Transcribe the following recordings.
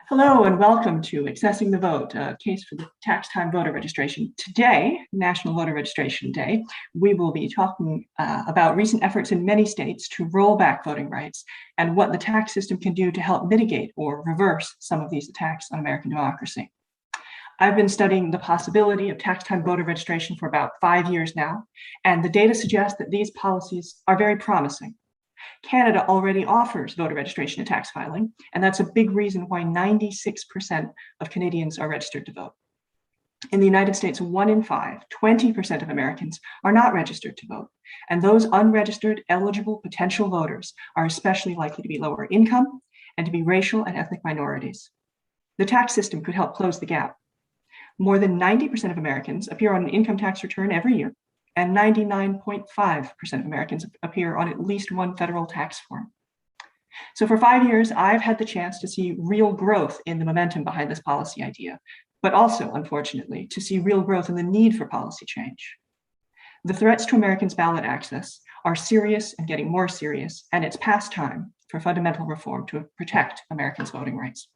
Hello and welcome to Accessing the Vote, a case for the tax time voter registration. Today, National Voter Registration Day, we will be talking about recent efforts in many states to roll back voting rights and what the tax system can do to help mitigate or reverse some of these attacks on American democracy. I've been studying the possibility of tax time voter registration for about 5 years now, and the data suggests that these policies are very promising. Canada already offers voter registration and tax filing, and that's a big reason why 96% of Canadians are registered to vote. In the United States, 1 in 5, 20% of Americans are not registered to vote, and those unregistered eligible potential voters are especially likely to be lower income and to be racial and ethnic minorities. The tax system could help close the gap. More than 90% of Americans appear on an income tax return every year, and 99.5% of Americans appear on at least one federal tax form. So for 5 years, I've had the chance to see real growth in the momentum behind this policy idea, but also, unfortunately, to see real growth in the need for policy change. The threats to Americans' ballot access are serious and getting more serious, and it's past time for fundamental reform to protect Americans' voting rights.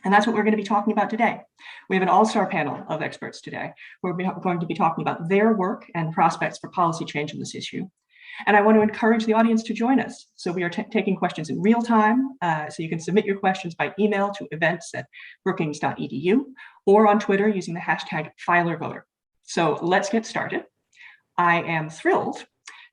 And that's what we're going to be talking about today. We have an all-star panel of experts today. We're going to be talking about their work and prospects for policy change in this issue. And I want to encourage the audience to join us. So we are taking questions in real time. So you can submit your questions by email to events@brookings.edu or on Twitter using the hashtag #FilerVoter. So let's get started. I am thrilled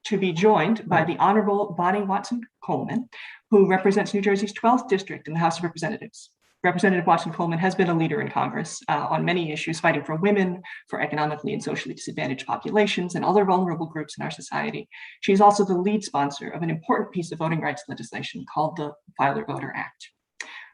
to be joined by the Honorable Bonnie Watson Coleman, who represents New Jersey's 12th District in the House of Representatives. Representative Watson Coleman has been a leader in Congress on many issues, fighting for women, for economically and socially disadvantaged populations, and other vulnerable groups in our society. She is also the lead sponsor of an important piece of voting rights legislation called the Filer Voter Act.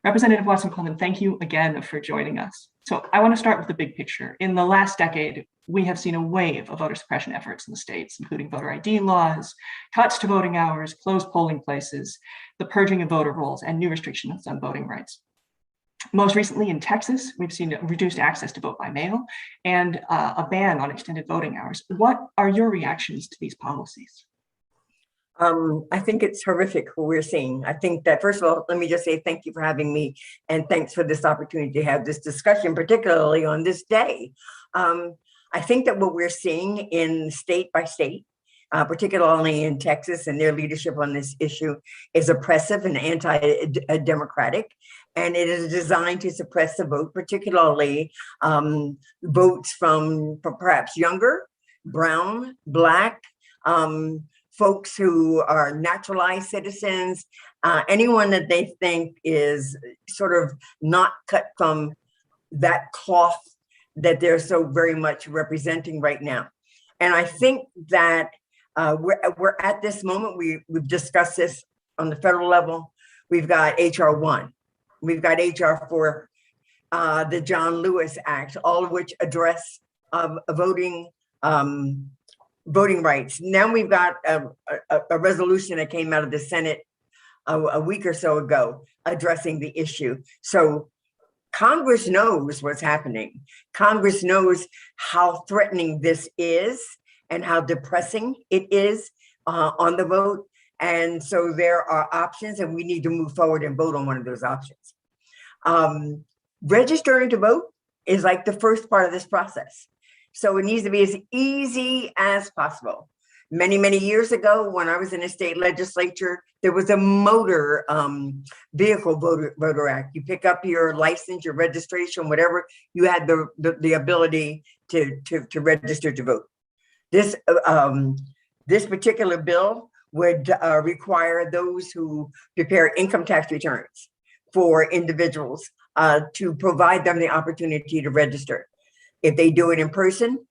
Representative Watson Coleman, thank you again for joining us. So I want to start with the big picture. In the last decade, we have seen a wave of voter suppression efforts in the states, including voter ID laws, cuts to voting hours, closed polling places, the purging of voter rolls, and new restrictions on voting rights. Most recently in Texas, we've seen reduced access to vote by mail and a ban on extended voting hours. What are your reactions to these policies? I think it's horrific what we're seeing. I think that, first of all, let me just say thank you for having me, and thanks for this opportunity to have this discussion, particularly on this day. I think that what we're seeing in state by state, particularly in Texas and their leadership on this issue, is oppressive and anti-democratic. And it is designed to suppress the vote, particularly votes from perhaps younger, brown, Black, folks who are naturalized citizens, anyone that they think is sort of not cut from that cloth that they're so very much representing right now. And I think that we're at this moment, we've discussed this on the federal level. We've got HR 1. We've got HR 4, the John Lewis Act, all of which address voting rights. Now we've got a resolution that came out of the Senate a week or so ago addressing the issue. So Congress knows what's happening. Congress knows how threatening this is and how depressing it is on the vote. And so there are options, and we need to move forward and vote on one of those options. Registering to vote is like the first part of this process. So it needs to be as easy as possible. Many, many years ago, when I was in a state legislature, there was a motor vehicle voter act. You pick up your license, your registration, whatever, you had the ability to register to vote. This particular bill would require those who prepare income tax returns for individuals to provide them the opportunity to register. If they do it in person,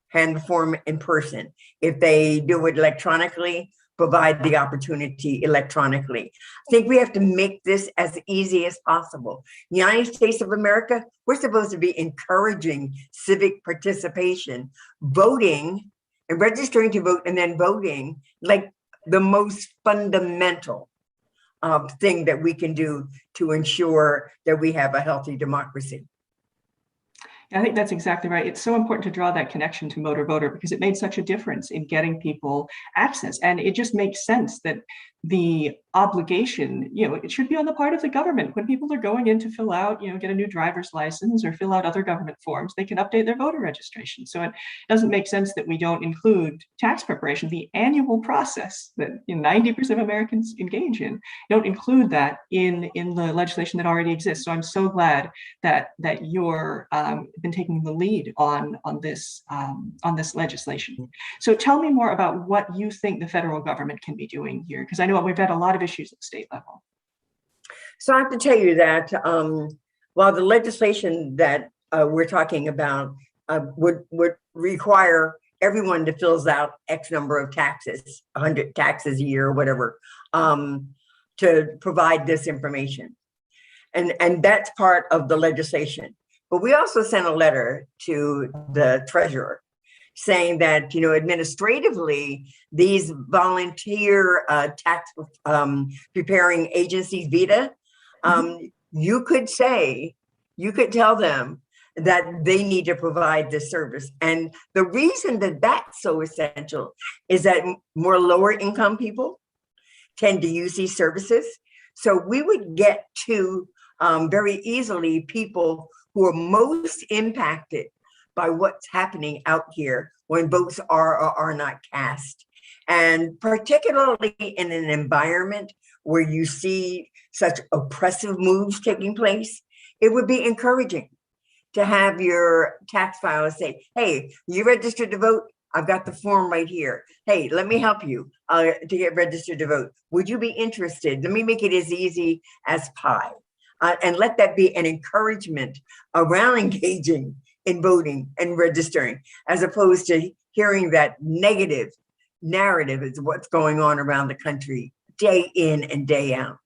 hand the form in person. If they do it electronically, provide the opportunity electronically. I think we have to make this as easy as possible. United States of America, we're supposed to be encouraging civic participation, voting and registering to vote and then voting, like the most fundamental thing that we can do to ensure that we have a healthy democracy. I think that's exactly right. It's so important to draw that connection to motor voter because it made such a difference in getting people access. And it just makes sense that the obligation, it should be on the part of the government. When people are going in to fill out, get a new driver's license or fill out other government forms, they can update their voter registration. So it doesn't make sense that we don't include tax preparation, the annual process that 90% of Americans engage in, don't include that in the legislation that already exists. So I'm so glad that you're been taking the lead on this legislation. So tell me more about what you think the federal government can be doing here, because I know we've had a lot of issues at the state level. So I have to tell you that while the legislation that we're talking about would require everyone to fill out X number of taxes, 100 taxes a year or whatever, to provide this information. And that's part of the legislation. But we also sent a letter to the treasurer saying that, administratively, these volunteer tax preparing agencies, VITA, you could tell them that they need to provide this service. And the reason that that's so essential is that more lower income people tend to use these services. So we would get to very easily people who are most impacted by what's happening out here when votes are or are not cast. And particularly in an environment where you see such oppressive moves taking place, it would be encouraging to have your tax filer say, hey, you registered to vote? I've got the form right here. Hey, let me help you to get registered to vote. Would you be interested? Let me make it as easy as pie. And let that be an encouragement around engaging in voting and registering, as opposed to hearing that negative narrative is what's going on around the country day in and day out.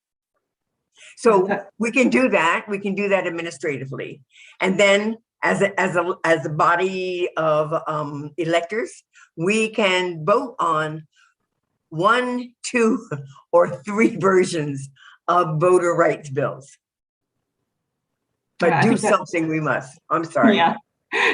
So we can do that. We can do that administratively. And then as a body of electors, we can vote on 1, 2, or 3 versions of voter rights bills. But do something we must. I'm sorry. Yeah.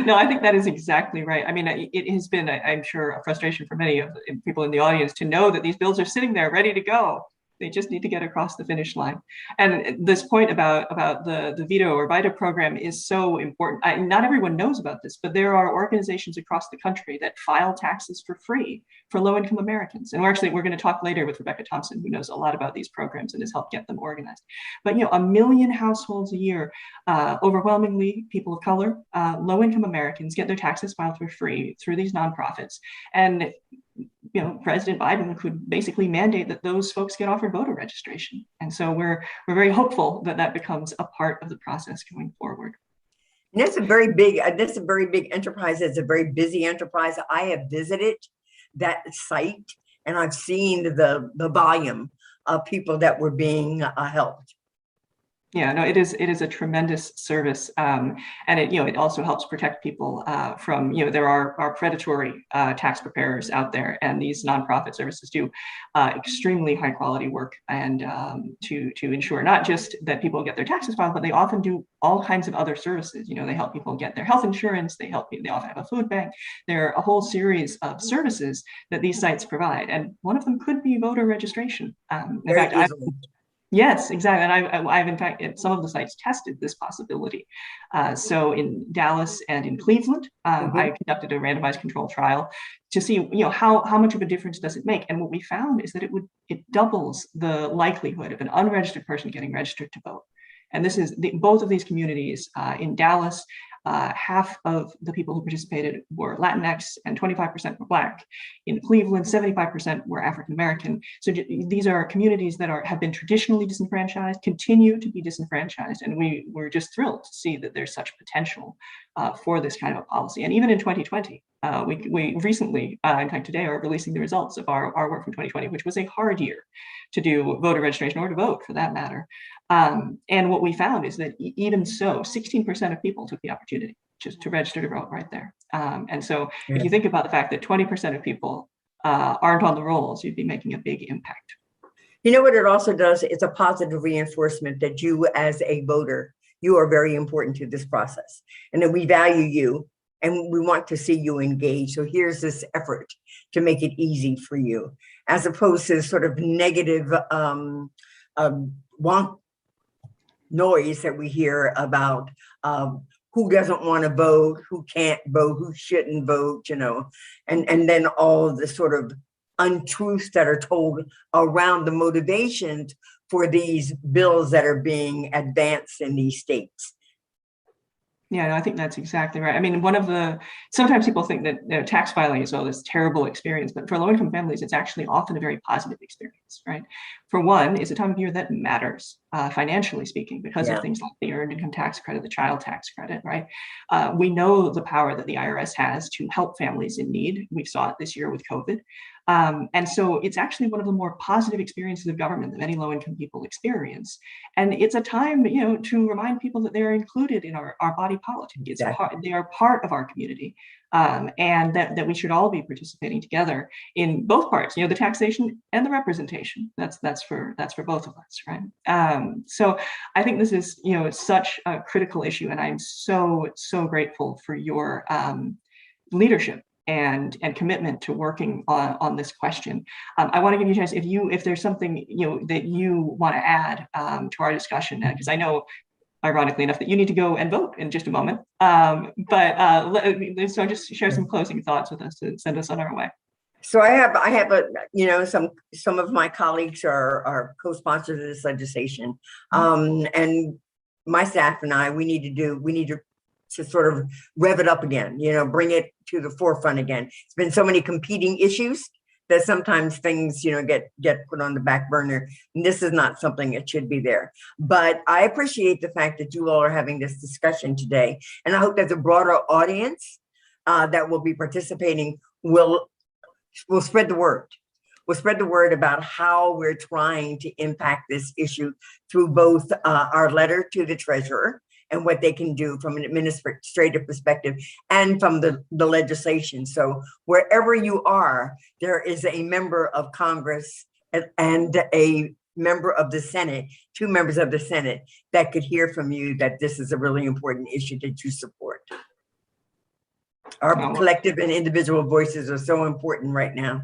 No, I think that is exactly right. I mean, it has been, I'm sure, a frustration for many of the people in the audience to know that these bills are sitting there ready to go. They just need to get across the finish line. And this point about the VITA or VITA program is so important. Not everyone knows about this, but there are organizations across the country that file taxes for free for low-income Americans. And we're going to talk later with Rebecca Thompson, who knows a lot about these programs and has helped get them organized. But 1 million households a year, overwhelmingly people of color, low-income Americans, get their taxes filed for free through these nonprofits. And President Biden could basically mandate that those folks get offered voter registration. And so we're very hopeful that that becomes a part of the process going forward. And that's a very big enterprise. It's a very busy enterprise. I have visited that site and I've seen the volume of people that were being helped. Yeah, no, it is a tremendous service, and it also helps protect people from there are predatory tax preparers out there, and these nonprofit services do extremely high quality work, and to ensure not just that people get their taxes filed, but they often do all kinds of other services. They help people get their health insurance. They often have a food bank. There are a whole series of services that these sites provide, and one of them could be voter registration. In fact, yes, exactly. And I've in fact, at some of the sites tested this possibility. So in Dallas and in Cleveland, I conducted a randomized control trial to see, how much of a difference does it make? And what we found is that it doubles the likelihood of an unregistered person getting registered to vote. And this is both of these communities in Dallas. Half of the people who participated were Latinx and 25% were Black. In Cleveland, 75% were African American. So these are communities that have been traditionally disenfranchised, continue to be disenfranchised, and we're just thrilled to see that there's such potential for this kind of a policy. And even in 2020, we recently, in fact today, are releasing the results of our work from 2020, which was a hard year to do voter registration or to vote for that matter. And what we found is that even so, 16% of people took the opportunity just to register to vote right there. And so if you think about the fact that 20% of people aren't on the rolls, you'd be making a big impact. You know what it also does? It's a positive reinforcement that you as a voter, you are very important to this process and that we value you and we want to see you engage. So here's this effort to make it easy for you, as opposed to sort of negative noise that we hear about who doesn't want to vote, who can't vote, who shouldn't vote, and then all of the sort of untruths that are told around the motivations for these bills that are being advanced in these states. Yeah, no, I think that's exactly right. I mean, sometimes people think that tax filing is this terrible experience, but for low-income families, it's actually often a very positive experience, right? For one, it's a time of year that matters, financially speaking, because of things like the earned income tax credit, the child tax credit, right? We know the power that the IRS has to help families in need. We saw it this year with COVID. And so it's actually one of the more positive experiences of government that many low-income people experience. And it's a time, to remind people that they're included in our body politic. They are part of our community, and that we should all be participating together in both parts, the taxation and the representation. That's for both of us, right? So I think this is, such a critical issue, and I'm so grateful for your leadership and commitment to working on this question. I want to give you a chance if there's something that you want to add to our discussion, because I know, ironically enough, that you need to go and vote in just a moment. So just share some closing thoughts with us to send us on our way. So I have some of my colleagues are co-sponsors of this legislation, and my staff and I, we need to sort of rev it up again, bring it to the forefront again. It's been so many competing issues that sometimes things, get put on the back burner. And this is not something that should be there. But I appreciate the fact that you all are having this discussion today. And I hope that the broader audience that will be participating will spread the word. We'll spread the word about how we're trying to impact this issue through both our letter to the treasurer and what they can do from an administrative perspective and from the legislation. So wherever you are, there is a member of Congress and a member of the Senate, 2 members of the Senate, that could hear from you that this is a really important issue that you support. Our collective and individual voices are so important right now.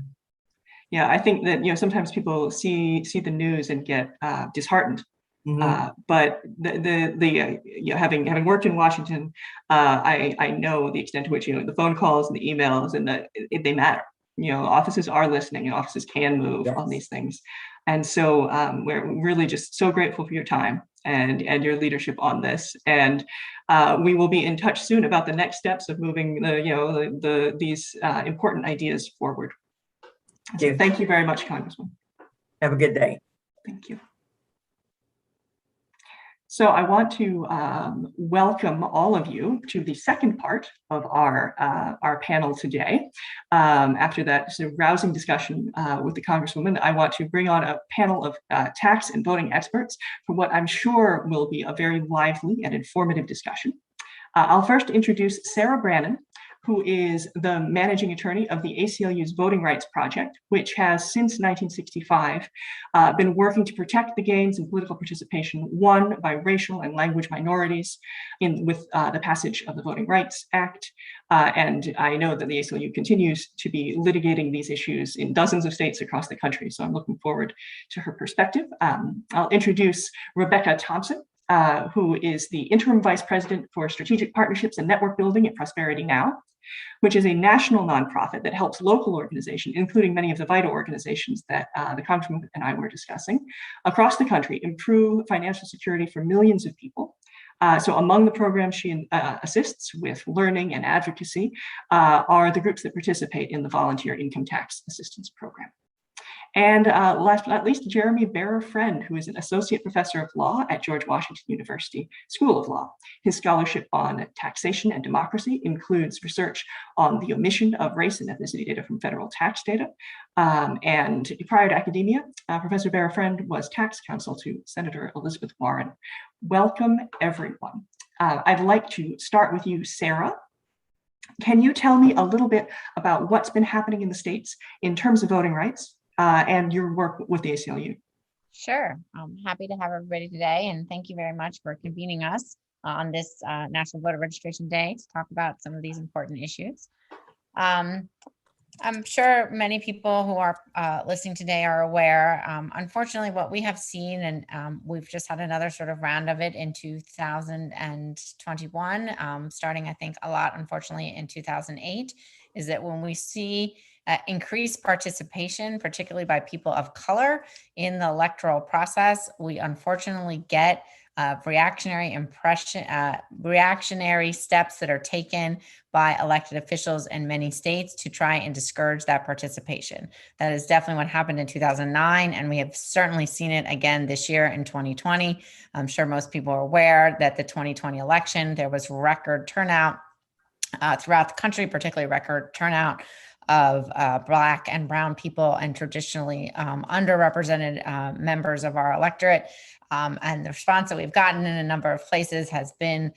Yeah, I think that sometimes people see the news and get disheartened. But having worked in Washington, I know the extent to which the phone calls and the emails and they matter. Offices are listening, and offices can move on these things. And so we're really just so grateful for your time and your leadership on this. And we will be in touch soon about the next steps of moving these important ideas forward. So thank you very much, Congressman. Have a good day. Thank you. So I want to welcome all of you to the second part of our panel today. After that sort of rousing discussion with the Congresswoman, I want to bring on a panel of tax and voting experts for what I'm sure will be a very lively and informative discussion. I'll first introduce Sarah Brannon, who is the managing attorney of the ACLU's Voting Rights Project, which has since 1965 been working to protect the gains in political participation won by racial and language minorities with the passage of the Voting Rights Act. And I know that the ACLU continues to be litigating these issues in dozens of states across the country, so I'm looking forward to her perspective. I'll introduce Rebecca Thompson, who is the interim vice president for strategic partnerships and network building at Prosperity Now, which is a national nonprofit that helps local organizations, including many of the VITA organizations that the Congressman and I were discussing, across the country, improve financial security for millions of people. So among the programs she assists with learning and advocacy are the groups that participate in the Volunteer Income Tax Assistance Program. And last but not least, Jeremy Bearer-Friend, who is an associate professor of law at George Washington University School of Law. His scholarship on taxation and democracy includes research on the omission of race and ethnicity data from federal tax data. And prior to academia, Professor Bearer-Friend was tax counsel to Senator Elizabeth Warren. Welcome, everyone. I'd like to start with you, Sarah. Can you tell me a little bit about what's been happening in the states in terms of voting rights and your work with the ACLU? Sure. I'm happy to have everybody today, and thank you very much for convening us. on this National Voter Registration Day to talk about some of these important issues. I'm sure many people who are listening today are aware, unfortunately, what we have seen, and we've just had another sort of round of it in 2021, starting, I think, a lot, unfortunately, in 2008, is that when we see increased participation, particularly by people of color in the electoral process, we unfortunately get reactionary steps that are taken by elected officials in many states to try and discourage that participation. That is definitely what happened in 2009, and we have certainly seen it again this year in 2020. I'm sure most people are aware that the 2020 election, there was record turnout throughout the country, particularly record turnout of Black and brown people and traditionally underrepresented members of our electorate. And the response that we've gotten in a number of places has been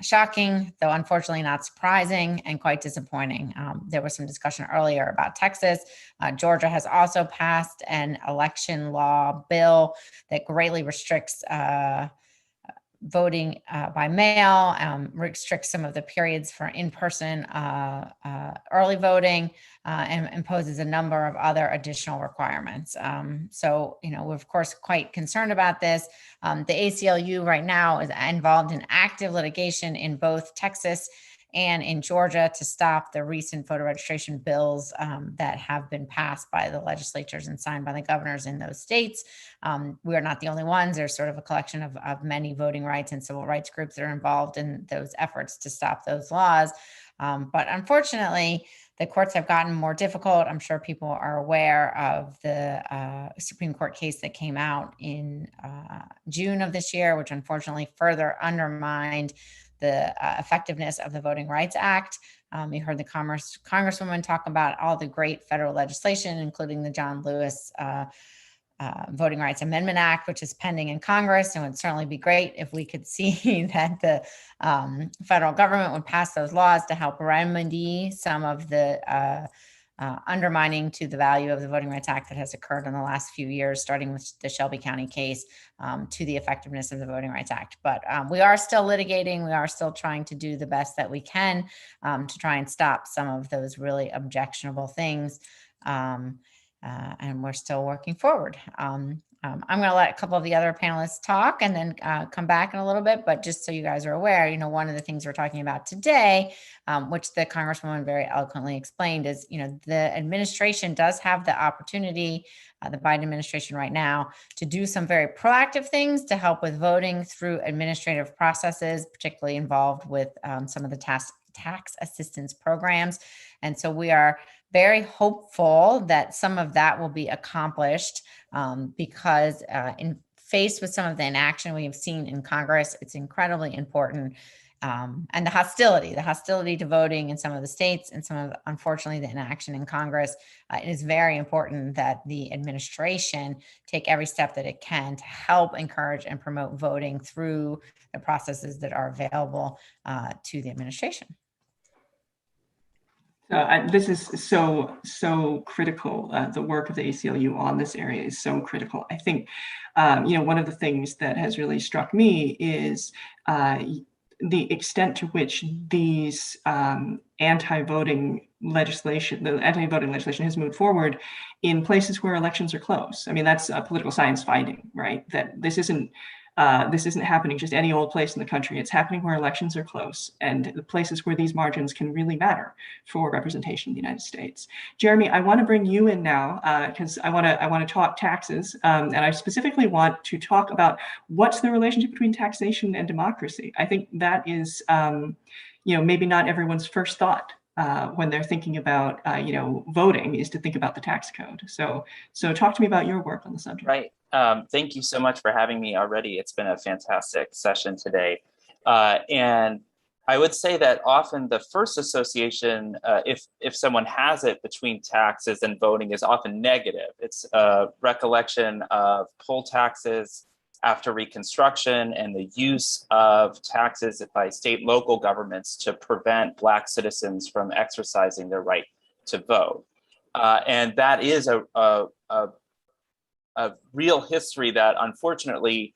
shocking, though unfortunately not surprising, and quite disappointing. There was some discussion earlier about Texas. Georgia has also passed an election law bill that greatly restricts voting by mail, restricts some of the periods for in-person early voting, and imposes a number of other additional requirements. So, we're of course quite concerned about this. The ACLU right now is involved in active litigation in both Texas and in Georgia to stop the recent voter registration bills that have been passed by the legislatures and signed by the governors in those states. We are not the only ones. There's sort of a collection of many voting rights and civil rights groups that are involved in those efforts to stop those laws. But unfortunately, the courts have gotten more difficult. I'm sure people are aware of the Supreme Court case that came out in June of this year, which unfortunately further undermined the effectiveness of the Voting Rights Act. You heard the Congresswoman talk about all the great federal legislation, including the John Lewis Voting Rights Amendment Act, which is pending in Congress. And it would certainly be great if we could see that the federal government would pass those laws to help remedy some of the undermining to the value of the Voting Rights Act that has occurred in the last few years, starting with the Shelby County case, to the effectiveness of the Voting Rights Act. But we are still litigating. We are still trying to do the best that we can to try and stop some of those really objectionable things. And we're still working forward. I'm going to let a couple of the other panelists talk and then come back in a little bit. But just so you guys are aware, one of the things we're talking about today, which the Congresswoman very eloquently explained, is, the administration does have the opportunity, the Biden administration right now, to do some very proactive things to help with voting through administrative processes, particularly involved with some of the tax assistance programs. And so we are very hopeful that some of that will be accomplished because in faced with some of the inaction we have seen in Congress, it's incredibly important. And the hostility to voting in some of the states and some of, unfortunately, the inaction in Congress, it is very important that the administration take every step that it can to help encourage and promote voting through the processes that are available to the administration. This is so critical. The work of the ACLU on this area is so critical. I think, one of the things that has really struck me is the extent to which these anti-voting legislation has moved forward in places where elections are close. I mean, that's a political science finding, right? That this isn't happening just any old place in the country. It's happening where elections are close and the places where these margins can really matter for representation in the United States. Jeremy, I want to bring you in now because I want to talk taxes, and I specifically want to talk about what's the relationship between taxation and democracy. I think that is, maybe not everyone's first thought when they're thinking about, voting, is to think about the tax code. So talk to me about your work on the subject. Right. Thank you so much for having me already. It's been a fantastic session today. And I would say that often the first association, if someone has it between taxes and voting, is often negative. It's a recollection of poll taxes after Reconstruction and the use of taxes by state and local governments to prevent Black citizens from exercising their right to vote. And that is a real history that unfortunately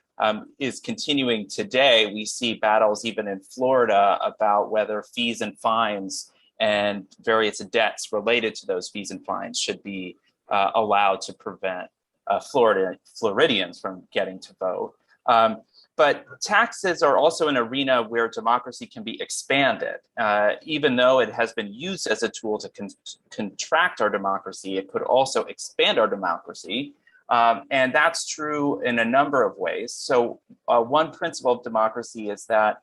is continuing today. We see battles even in Florida about whether fees and fines and various debts related to those fees and fines should be allowed to prevent Floridians from getting to vote. But taxes are also an arena where democracy can be expanded. Even though it has been used as a tool to contract our democracy, it could also expand our democracy. And that's true in a number of ways. So one principle of democracy is that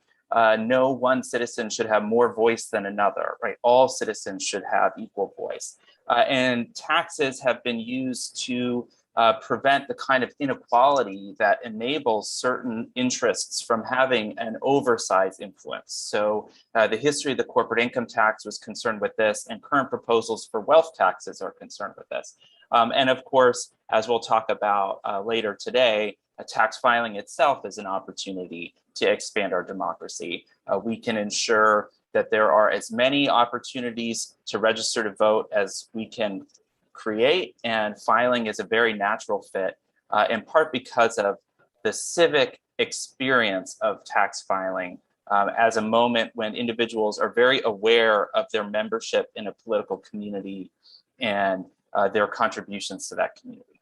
no one citizen should have more voice than another, right? All citizens should have equal voice. And taxes have been used to prevent the kind of inequality that enables certain interests from having an oversized influence. So the history of the corporate income tax was concerned with this, and current proposals for wealth taxes are concerned with this. And of course, as we'll talk about later today, tax filing itself is an opportunity to expand our democracy. We can ensure that there are as many opportunities to register to vote as we can create, and filing is a very natural fit, in part because of the civic experience of tax filing as a moment when individuals are very aware of their membership in a political community and their contributions to that community.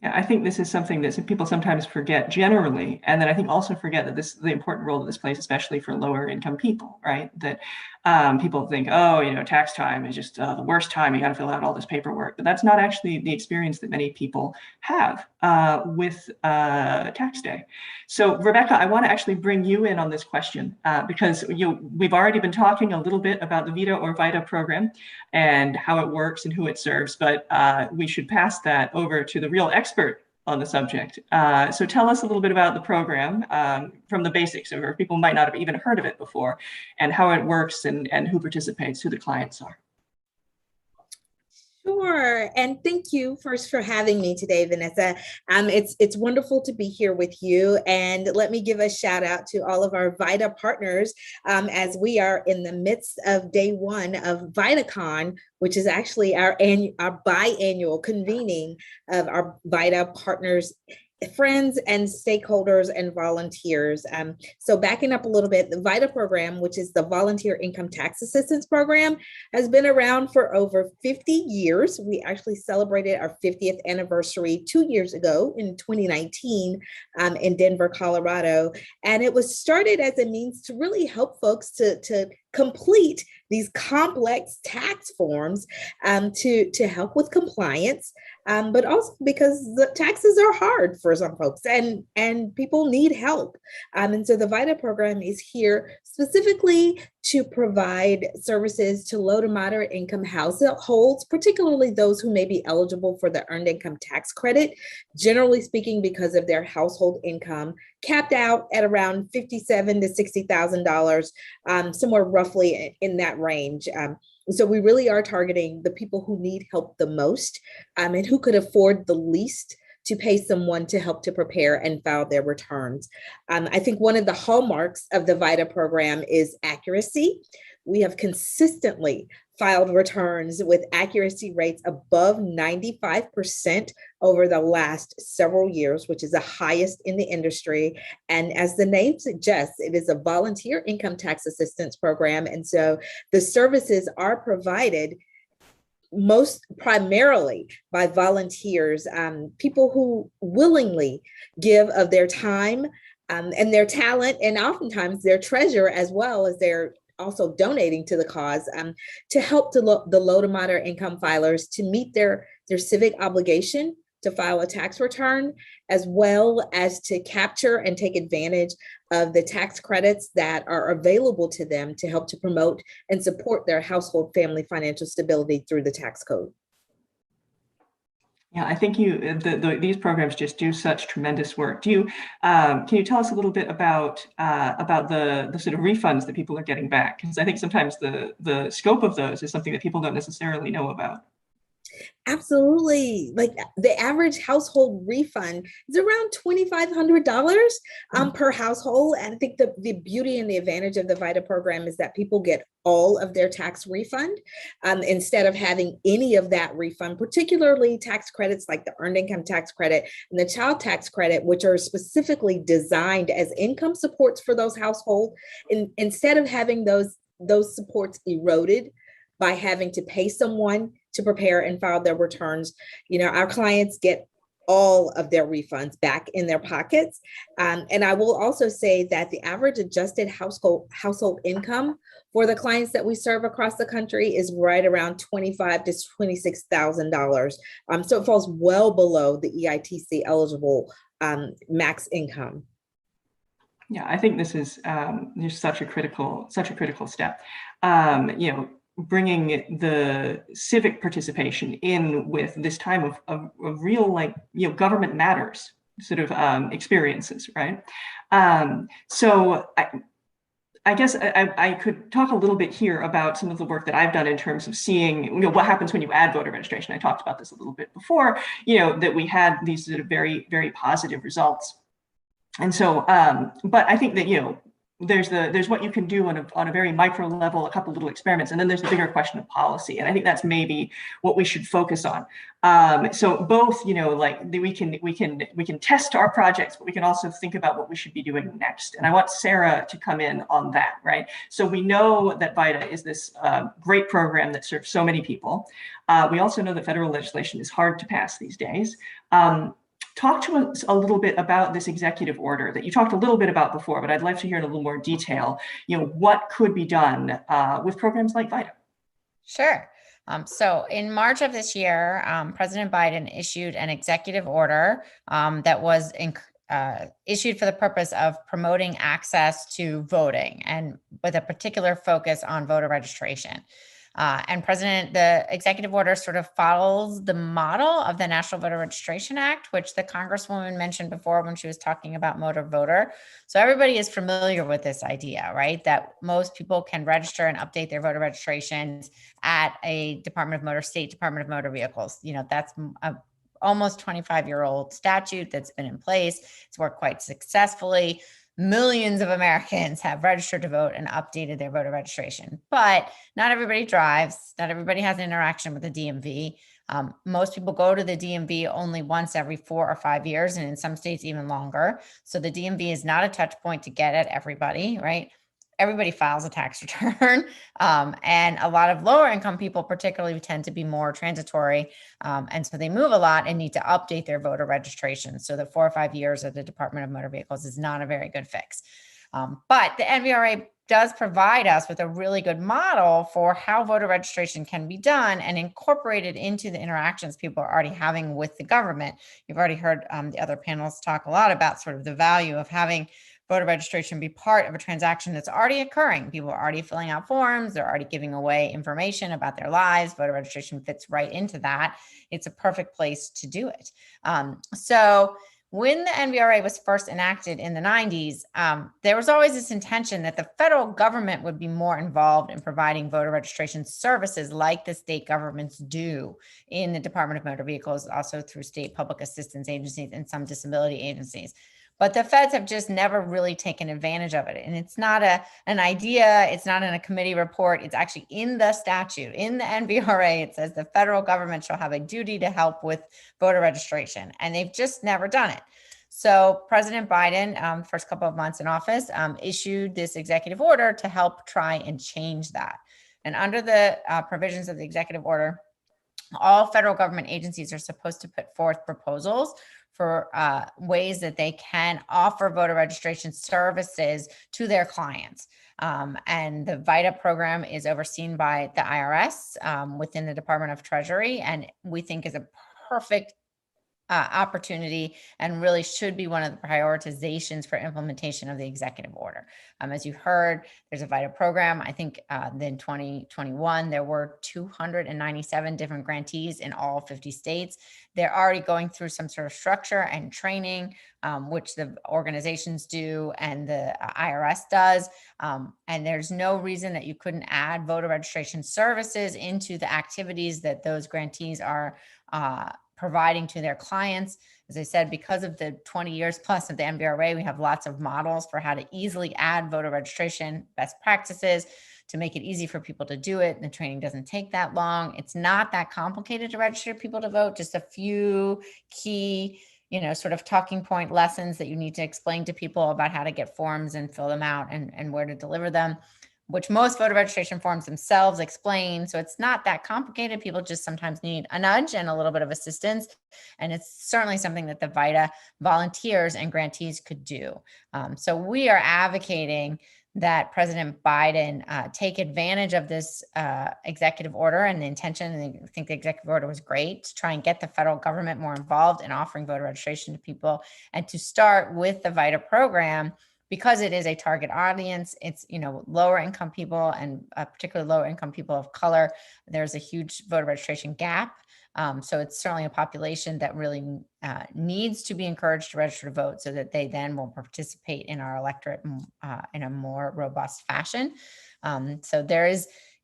Yeah, I think this is something that people sometimes forget generally, and then I think also forget that the important role that this plays, especially for lower income people, right? That people think, oh, you know, tax time is just the worst time. You got to fill out all this paperwork, but that's not actually the experience that many people have with tax day. So, Rebecca, I want to actually bring you in on this question because we've already been talking a little bit about the VITA or VITA program and how it works and who it serves, but we should pass that over to the real expert on the subject. So tell us a little bit about the program from the basics, or people might not have even heard of it before, and how it works and who participates, who the clients are. Sure, and thank you first for having me today, Vanessa. It's wonderful to be here with you, and let me give a shout out to all of our VITA partners as we are in the midst of day one of VITACon, which is actually our biannual convening of our VITA partners, friends and stakeholders and volunteers. So backing up a little bit, the VITA program, which is the Volunteer Income Tax Assistance Program, has been around for over 50 years. We actually celebrated our 50th anniversary 2 years ago in 2019 in Denver, Colorado. And it was started as a means to really help folks to complete these complex tax forms to help with compliance, but also because the taxes are hard for some folks and people need help. And so the VITA program is here specifically to provide services to low to moderate income households, particularly those who may be eligible for the earned income tax credit, generally speaking, because of their household income capped out at around $57,000 to $60,000, somewhere roughly in that range. So we really are targeting the people who need help the most and who could afford the least to pay someone to help to prepare and file their returns. I think one of the hallmarks of the VITA program is accuracy. We have consistently filed returns with accuracy rates above 95% over the last several years, which is the highest in the industry. And as the name suggests, it is a volunteer income tax assistance program. And so the services are provided most primarily by volunteers, people who willingly give of their time and their talent, and oftentimes their treasure, as well as their also donating to the cause to help the low to moderate income filers to meet their civic obligation to file a tax return, as well as to capture and take advantage of the tax credits that are available to them to help to promote and support their household family financial stability through the tax code. Yeah, I think these programs just do such tremendous work. Can you tell us a little bit about the sort of refunds that people are getting back? Because I think sometimes the scope of those is something that people don't necessarily know about. Absolutely. Like the average household refund is around $2,500 per household. And I think the beauty and the advantage of the VITA program is that people get all of their tax refund instead of having any of that refund, particularly tax credits like the earned income tax credit and the child tax credit, which are specifically designed as income supports for those households. Instead of having those supports eroded by having to pay someone to prepare and file their returns, our clients get all of their refunds back in their pockets. And I will also say that the average adjusted household income for the clients that we serve across the country is right around $25,000 to $26,000. So it falls well below the EITC eligible max income. Yeah, I think this is just such a critical step. Bringing the civic participation in with this time of real, government matters sort of experiences, right? So I guess I could talk a little bit here about some of the work that I've done in terms of seeing, what happens when you add voter registration. I talked about this a little bit before, that we had these sort of very, very positive results. And so, but I think that, there's what you can do on a very micro level, a couple little experiments, and then there's the bigger question of policy. And I think that's maybe what we should focus on. So both, we can test our projects, but we can also think about what we should be doing next. And I want Sarah to come in on that, right? So we know that VITA is this great program that serves so many people. We also know that federal legislation is hard to pass these days. Talk to us a little bit about this executive order that you talked a little bit about before, but I'd like to hear in a little more detail, what could be done with programs like VITA? Sure. So in March of this year, President Biden issued an executive order that was issued for the purpose of promoting access to voting and with a particular focus on voter registration. And the executive order sort of follows the model of the National Voter Registration Act, which the Congresswoman mentioned before when she was talking about motor voter. So everybody is familiar with this idea, right? That most people can register and update their voter registrations at a State Department of Motor Vehicles. That's a almost 25-year-old statute that's been in place. It's worked quite successfully. Millions of Americans have registered to vote and updated their voter registration, but not everybody drives. Not everybody has an interaction with the DMV. Most people go to the DMV only once every 4 or 5 years, and in some states even longer. So the DMV is not a touch point to get at everybody, right? Everybody files a tax return. And a lot of lower income people particularly tend to be more transitory. And so they move a lot and need to update their voter registration. So the 4 or 5 years at the Department of Motor Vehicles is not a very good fix. But the NVRA does provide us with a really good model for how voter registration can be done and incorporated into the interactions people are already having with the government. You've already heard the other panelists talk a lot about sort of the value of having voter registration be part of a transaction that's already occurring. People are already filling out forms. They're already giving away information about their lives. Voter registration fits right into that. It's a perfect place to do it. So when the NVRA was first enacted in the 90s, there was always this intention that the federal government would be more involved in providing voter registration services like the state governments do in the Department of Motor Vehicles, also through state public assistance agencies and some disability agencies. But the feds have just never really taken advantage of it. And it's not an idea. It's not in a committee report. It's actually in the statute, in the NVRA. It says the federal government shall have a duty to help with voter registration. And they've just never done it. So President Biden, first couple of months in office, issued this executive order to help try and change that. And under the provisions of the executive order, all federal government agencies are supposed to put forth proposals for ways that they can offer voter registration services to their clients. And the VITA program is overseen by the IRS within the Department of Treasury, and we think is a perfect opportunity and really should be one of the prioritizations for implementation of the executive order. As you heard, there's a VITA program. I think in 2021, there were 297 different grantees in all 50 states. They're already going through some sort of structure and training, which the organizations do and the IRS does. And there's no reason that you couldn't add voter registration services into the activities that those grantees are providing to their clients. As I said, because of the 20 years plus of the MVRA, we have lots of models for how to easily add voter registration best practices to make it easy for people to do it. And the training doesn't take that long. It's not that complicated to register people to vote, just a few key, sort of talking point lessons that you need to explain to people about how to get forms and fill them out and where to deliver them, which most voter registration forms themselves explain. So it's not that complicated. People just sometimes need a nudge and a little bit of assistance. And it's certainly something that the VITA volunteers and grantees could do. So we are advocating that President Biden take advantage of this executive order and the intention. And I think the executive order was great to try and get the federal government more involved in offering voter registration to people, and to start with the VITA program, because it is a target audience. It's, lower income people, and particularly lower income people of color. There's a huge voter registration gap. So it's certainly a population that really needs to be encouraged to register to vote, so that they then will participate in our electorate in a more robust fashion. So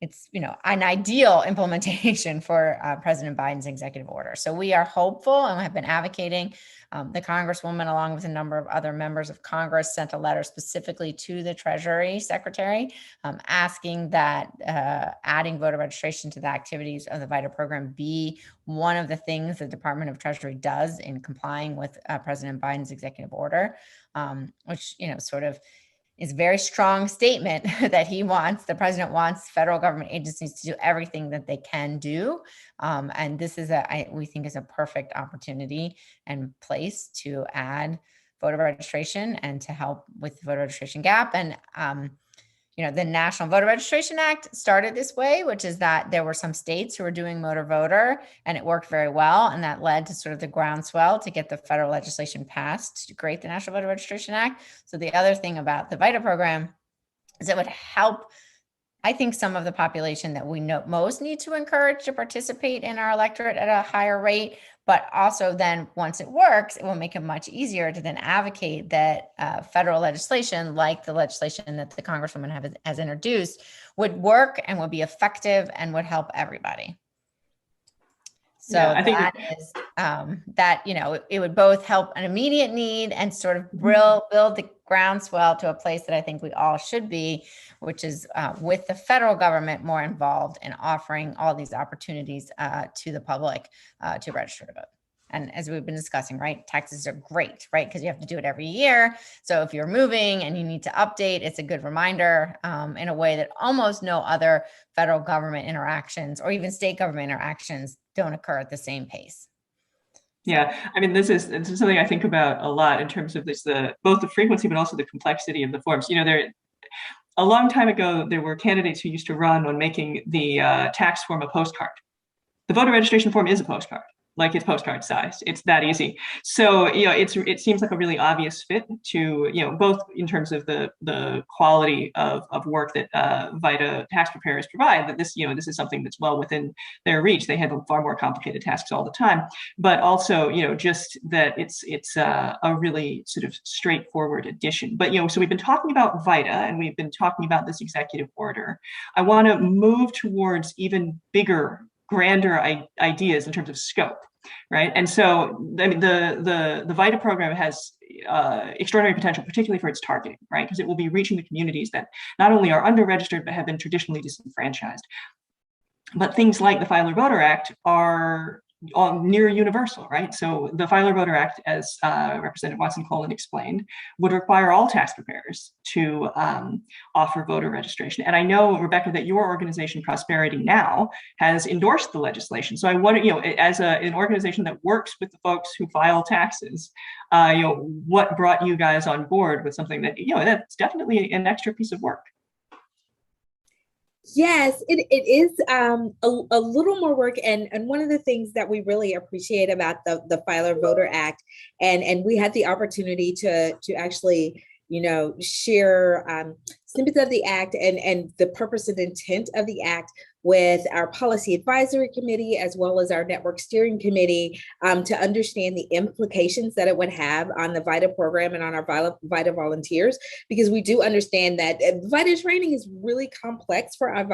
it's an ideal implementation for President Biden's executive order. So we are hopeful and have been advocating. The Congresswoman, along with a number of other members of Congress, sent a letter specifically to the Treasury Secretary asking that adding voter registration to the activities of the VITA program be one of the things the Department of Treasury does in complying with President Biden's executive order, which, sort of is a very strong statement that the president wants federal government agencies to do everything that they can do. And this is we think is a perfect opportunity and place to add voter registration and to help with the voter registration gap. And, the National Voter Registration Act started this way, which is that there were some states who were doing motor voter and it worked very well. And that led to sort of the groundswell to get the federal legislation passed to create the National Voter Registration Act. So the other thing about the VITA program is it would help, I think, some of the population that we know most need to encourage to participate in our electorate at a higher rate. But also then once it works, it will make it much easier to then advocate that federal legislation, like the legislation that the Congresswoman has introduced, would work and would be effective and would help everybody. So yeah, I think it would both help an immediate need and sort of build the groundswell to a place that I think we all should be, which is with the federal government more involved in offering all these opportunities to the public to register to vote. And as we've been discussing, right, taxes are great, right, because you have to do it every year. So if you're moving and you need to update, it's a good reminder in a way that almost no other federal government interactions or even state government interactions don't occur at the same pace. Yeah, I mean, this is something I think about a lot in terms of both the frequency, but also the complexity of the forms. A long time ago, there were candidates who used to run on making the tax form a postcard. The voter registration form is a postcard. Like it's postcard sized. It's that easy. So, it seems like a really obvious fit to, both in terms of the quality of work that VITA tax preparers provide, that this is something that's well within their reach. They handle far more complicated tasks all the time, but also, just that it's a really sort of straightforward addition. But, so we've been talking about VITA and we've been talking about this executive order. I want to move towards even bigger, grander ideas in terms of scope, right? And so, I mean, the VITA program has extraordinary potential, particularly for its targeting, right? Because it will be reaching the communities that not only are under-registered, but have been traditionally disenfranchised. But things like the Filer Voter Act are near universal, right? So the Filer Voter Act, as Representative Watson Coleman explained, would require all tax preparers to offer voter registration. And I know, Rebecca, that your organization, Prosperity Now, has endorsed the legislation. So I wonder, as an organization that works with the folks who file taxes, what brought you guys on board with something that, that's definitely an extra piece of work? Yes, it is a little more work. And one of the things that we really appreciate about the Filer Voter Act, and we had the opportunity to actually, share snippets of the act and the purpose and intent of the act with our policy advisory committee, as well as our network steering committee, to understand the implications that it would have on the VITA program and on our VITA volunteers, because we do understand that VITA training is really complex for our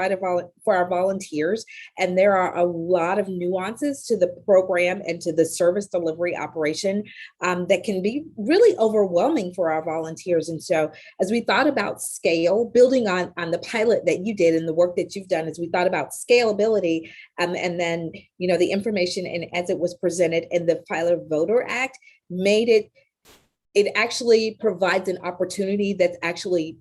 for our volunteers, and there are a lot of nuances to the program and to the service delivery operation that can be really overwhelming for our volunteers. And so, as we thought about scale, building on the pilot that you did and the work that you've done, as we thought about scalability, and then the information and as it was presented in the Filer Voter Act made it actually provides an opportunity that's actually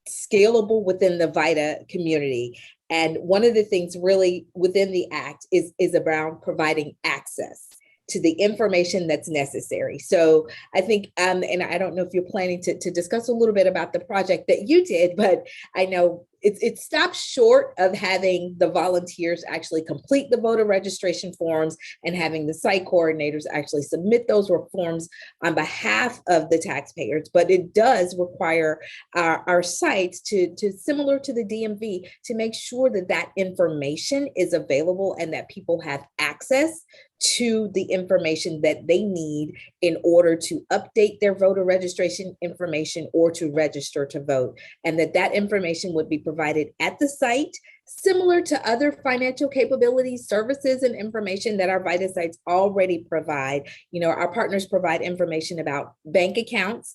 scalable within the VITA community. And one of the things really within the act is around providing access to the information that's necessary. So I think, and I don't know if you're planning to discuss a little bit about the project that you did, but I know it stops short of having the volunteers actually complete the voter registration forms and having the site coordinators actually submit those forms on behalf of the taxpayers. But it does require our sites to similar to the DMV, to make sure that that information is available and that people have access to the information that they need in order to update their voter registration information or to register to vote, and that information would be provided at the site, similar to other financial capabilities, services, and information that our VITA sites already provide. Our partners provide information about bank accounts,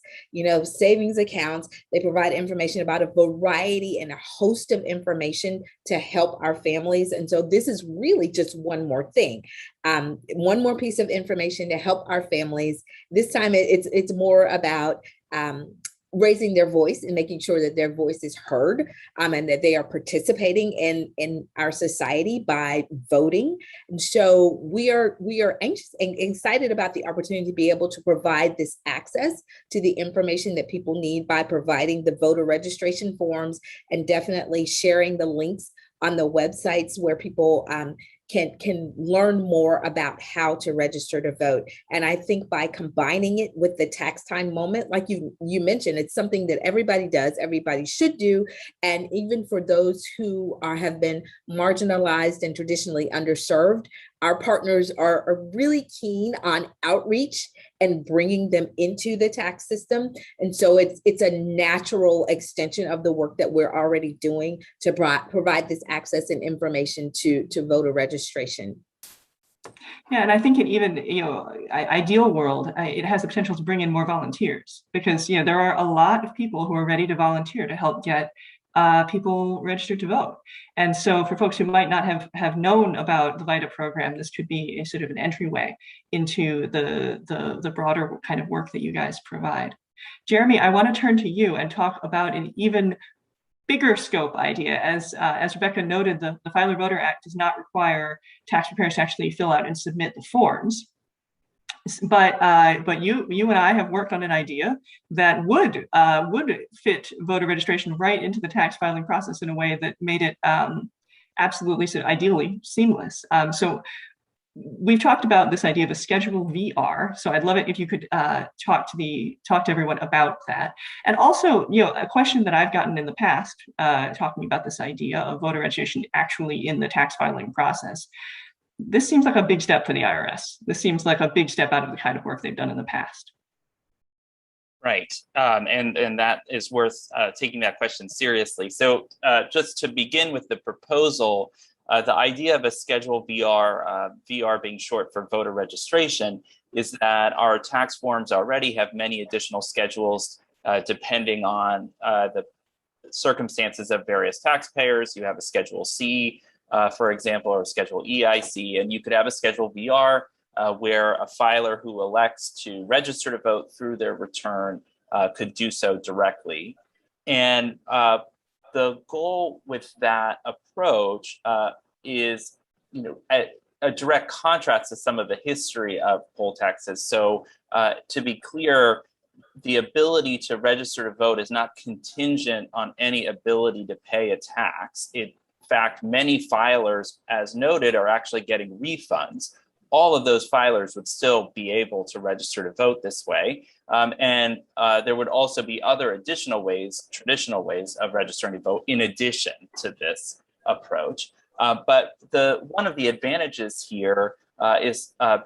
savings accounts. They provide information about a variety and a host of information to help our families. And so this is really just one more thing, one more piece of information to help our families. This time it's more about raising their voice and making sure that their voice is heard, and that they are participating in our society by voting. And so we are anxious and excited about the opportunity to be able to provide this access to the information that people need by providing the voter registration forms, and definitely sharing the links on the websites where people can learn more about how to register to vote. And I think by combining it with the tax time moment, like you mentioned, it's something that everybody does, everybody should do. And even for those who have been marginalized and traditionally underserved, our partners are really keen on outreach and bringing them into the tax system. And so it's a natural extension of the work that we're already doing to provide this access and information to voter registration. Yeah, and I think it even, ideal world, it has the potential to bring in more volunteers, because, there are a lot of people who are ready to volunteer to help get people registered to vote. And so for folks who might not have known about the VITA program, this could be a sort of an entryway into the broader kind of work that you guys provide. Jeremy, I want to turn to you and talk about an even bigger scope idea. As Rebecca noted, the Filer Voter Act does not require tax preparers to actually fill out and submit the forms. But you and I have worked on an idea that would fit voter registration right into the tax filing process in a way that made it absolutely, so ideally seamless. So we've talked about this idea of a schedule VR. So I'd love it if you could talk to everyone about that. And also, a question that I've gotten in the past, talking about this idea of voter registration actually in the tax filing process. This seems like a big step for the IRS. This seems like a big step out of the kind of work they've done in the past. Right, and that is worth taking that question seriously. So just to begin with the proposal, the idea of a Schedule VR, VR being short for voter registration, is that our tax forms already have many additional schedules depending on the circumstances of various taxpayers. You have a Schedule C, for example, or Schedule EIC, and you could have a Schedule VR where a filer who elects to register to vote through their return could do so directly. And the goal with that approach is, a direct contrast to some of the history of poll taxes. So to be clear, the ability to register to vote is not contingent on any ability to pay a tax. It fact, many filers, as noted, are actually getting refunds. All of those filers would still be able to register to vote this way. And there would also be other additional ways, traditional ways of registering to vote in addition to this approach. But one of the advantages here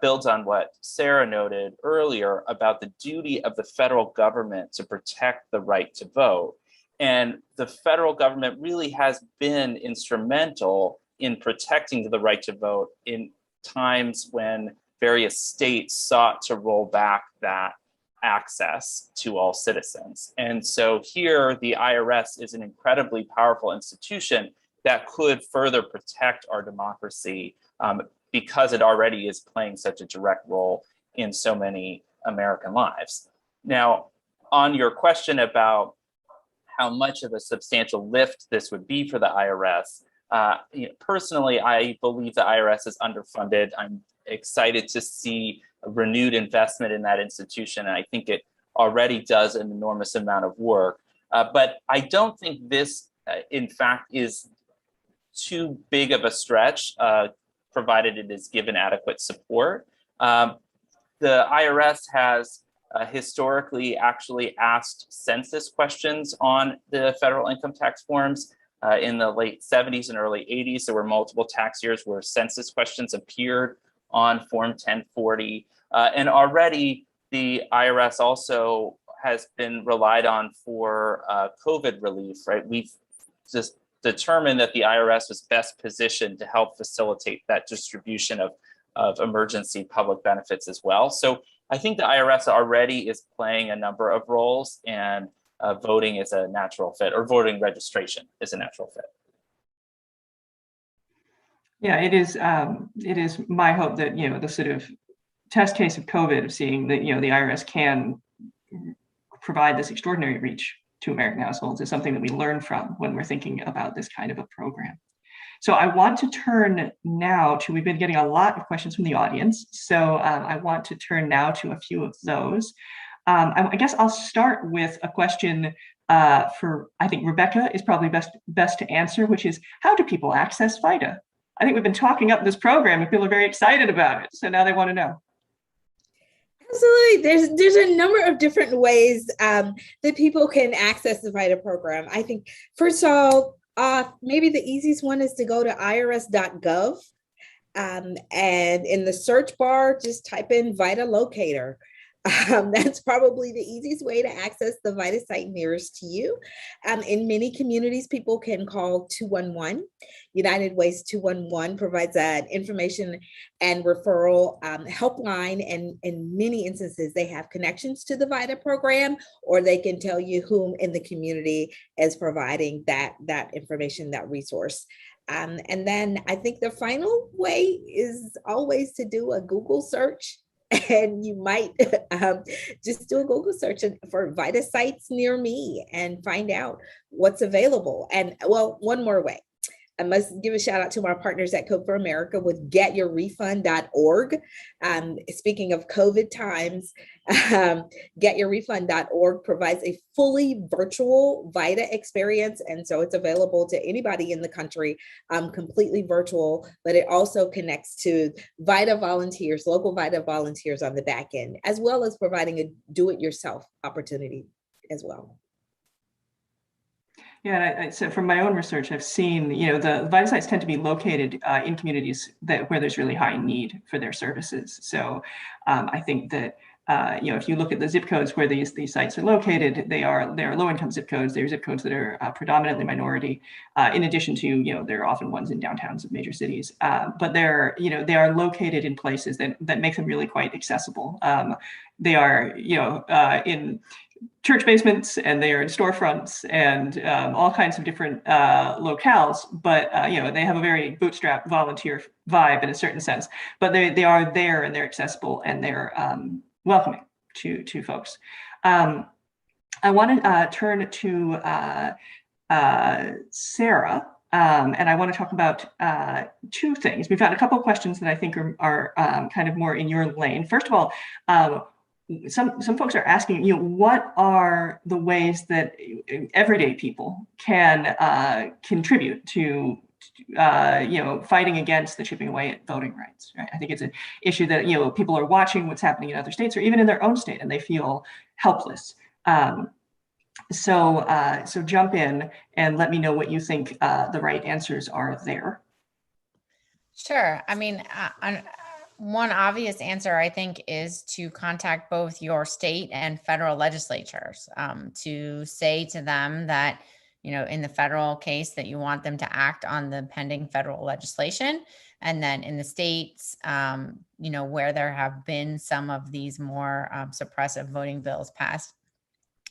builds on what Sarah noted earlier about the duty of the federal government to protect the right to vote. And the federal government really has been instrumental in protecting the right to vote in times when various states sought to roll back that access to all citizens. And so here, the IRS is an incredibly powerful institution that could further protect our democracy because it already is playing such a direct role in so many American lives. Now, on your question about how much of a substantial lift this would be for the IRS, personally, I believe the IRS is underfunded. I'm excited to see a renewed investment in that institution, and I think it already does an enormous amount of work. But I don't think this, in fact, is too big of a stretch, provided it is given adequate support. The IRS has historically actually asked census questions on the federal income tax forms. In the late 70s and early 80s, there were multiple tax years where census questions appeared on Form 1040. And already the IRS also has been relied on for COVID relief, right? We've just determined that the IRS was best positioned to help facilitate that distribution of emergency public benefits as well. So I think the IRS already is playing a number of roles, and voting is a natural fit, or voting registration is a natural fit. Yeah, it is my hope that, the sort of test case of COVID, of seeing that, the IRS can provide this extraordinary reach to American households, is something that we learn from when we're thinking about this kind of a program. So I want to turn now to, we've been getting a lot of questions from the audience. So I want to turn now to a few of those. I guess I'll start with a question for, I think Rebecca is probably best to answer, which is, how do people access VITA? I think we've been talking up this program and people are very excited about it. So now they want to know. Absolutely. There's a number of different ways that people can access the VITA program. I think, first of all, maybe the easiest one is to go to irs.gov, and in the search bar, just type in VITA locator. That's probably the easiest way to access the VITA site nearest to you. In many communities, people can call 211. United Ways 211 provides that information and referral helpline, and in many instances, they have connections to the VITA program, or they can tell you whom in the community is providing that information, that resource. And then I think the final way is always to do a Google search. And you might just do a Google search for VITA sites near me and find out what's available. And well, one more way. I must give a shout out to our partners at Code for America with getyourrefund.org. Speaking of COVID times, getyourrefund.org provides a fully virtual VITA experience. And so it's available to anybody in the country, completely virtual, but it also connects to VITA volunteers, local VITA volunteers on the back end, as well as providing a do-it-yourself opportunity as well. Yeah, so from my own research, I've seen, the VITA sites tend to be located in communities where there's really high need for their services. So I think that, if you look at the zip codes where these sites are located, they are low-income zip codes. They're zip codes that are predominantly minority, in addition to, there are often ones in downtowns of major cities. But they are located in places that make them really quite accessible. They are, in church basements, and they are in storefronts, and all kinds of different locales, but they have a very bootstrap volunteer vibe in a certain sense, but they are there, and they're accessible, and they're welcoming to folks. I want to turn to Sarah, and I want to talk about two things. We've got a couple of questions that I think are kind of more in your lane. First of all, some folks are asking, what are the ways that everyday people can contribute to fighting against the chipping away at voting rights. Right? I think it's an issue that people are watching what's happening in other states or even in their own state, and they feel helpless. So jump in and let me know what you think the right answers are there. Sure. I mean, one obvious answer, I think, is to contact both your state and federal legislatures to say to them that, in the federal case, that you want them to act on the pending federal legislation. And then in the states, where there have been some of these more suppressive voting bills passed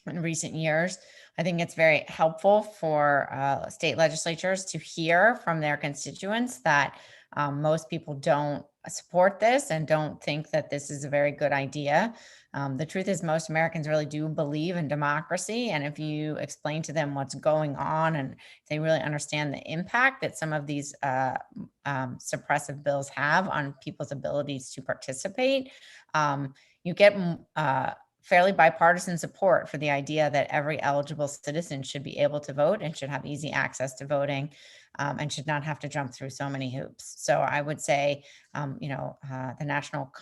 in recent years, I think it's very helpful for state legislatures to hear from their constituents that most people don't support this and don't think that this is a very good idea. The truth is, most Americans really do believe in democracy. And if you explain to them what's going on and they really understand the impact that some of these suppressive bills have on people's abilities to participate, you get fairly bipartisan support for the idea that every eligible citizen should be able to vote and should have easy access to voting and should not have to jump through so many hoops. So I would say, the National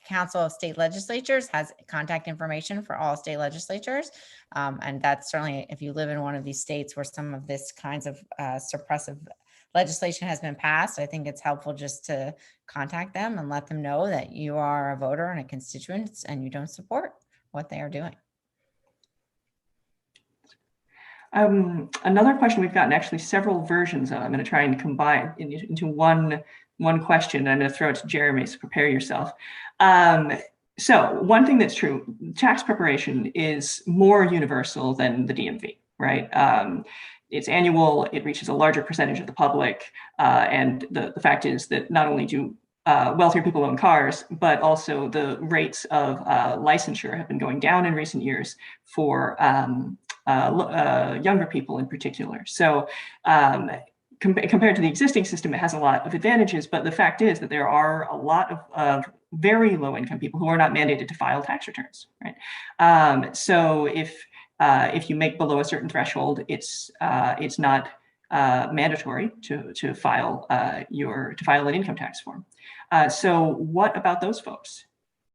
Council of State Legislatures has contact information for all state legislatures. And that's certainly, if you live in one of these states where some of this kinds of suppressive legislation has been passed, I think it's helpful just to contact them and let them know that you are a voter and a constituent and you don't support what they are doing. Another question we've gotten actually several versions of. I'm going to try and combine into one question. I'm going to throw it to Jeremy, so prepare yourself. So one thing that's true, tax preparation is more universal than the DMV, right? It's annual, it reaches a larger percentage of the public. And the fact is that not only do wealthier people own cars, but also the rates of licensure have been going down in recent years for younger people in particular. So compared to the existing system, it has a lot of advantages, but the fact is that there are a lot of very low income people who are not mandated to file tax returns, right? So if you make below a certain threshold, it's not mandatory to file an income tax form. So what about those folks?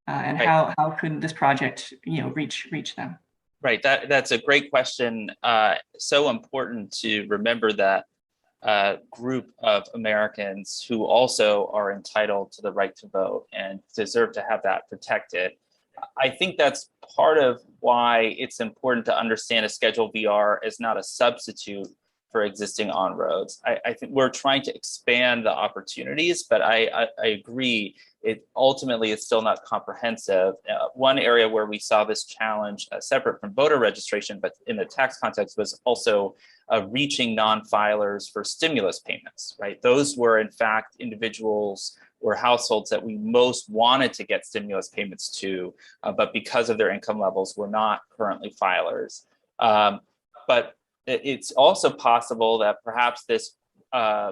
And right. how could this project reach them? Right. That's a great question. So important to remember that group of Americans who also are entitled to the right to vote and deserve to have that protected. I think that's part of why it's important to understand a Schedule VR is not a substitute for existing on-roads. I think we're trying to expand the opportunities, but I agree, it ultimately is still not comprehensive. One area where we saw this challenge separate from voter registration, but in the tax context, was also reaching non-filers for stimulus payments, right? Those were in fact individuals or households that we most wanted to get stimulus payments to, but because of their income levels, were not currently filers. But it's also possible that perhaps this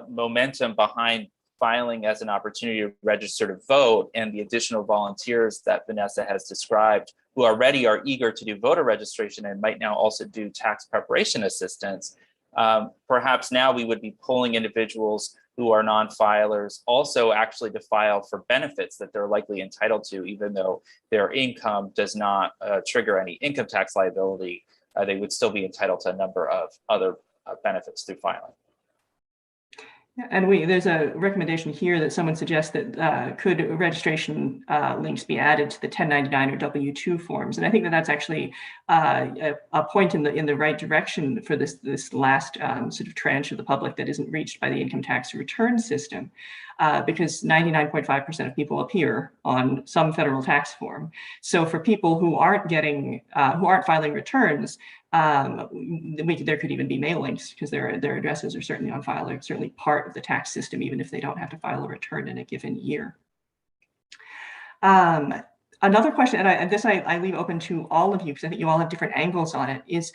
momentum behind filing as an opportunity to register to vote and the additional volunteers that Vanessa has described who already are eager to do voter registration and might now also do tax preparation assistance, perhaps now we would be pulling individuals who are non-filers also actually to file for benefits that they're likely entitled to, even though their income does not trigger any income tax liability. They would still be entitled to a number of other benefits through filing. And there's a recommendation here that someone suggests that could registration links be added to the 1099 or W-2 forms, and I think that that's actually a point in the right direction for this last sort of tranche of the public that isn't reached by the income tax return system, because 99.5% of people appear on some federal tax form. So for people who aren't filing returns, there could even be mailings because their addresses are certainly on file. They're certainly part of the tax system, even if they don't have to file a return in a given year. Another question, and this I leave open to all of you because I think you all have different angles on it, is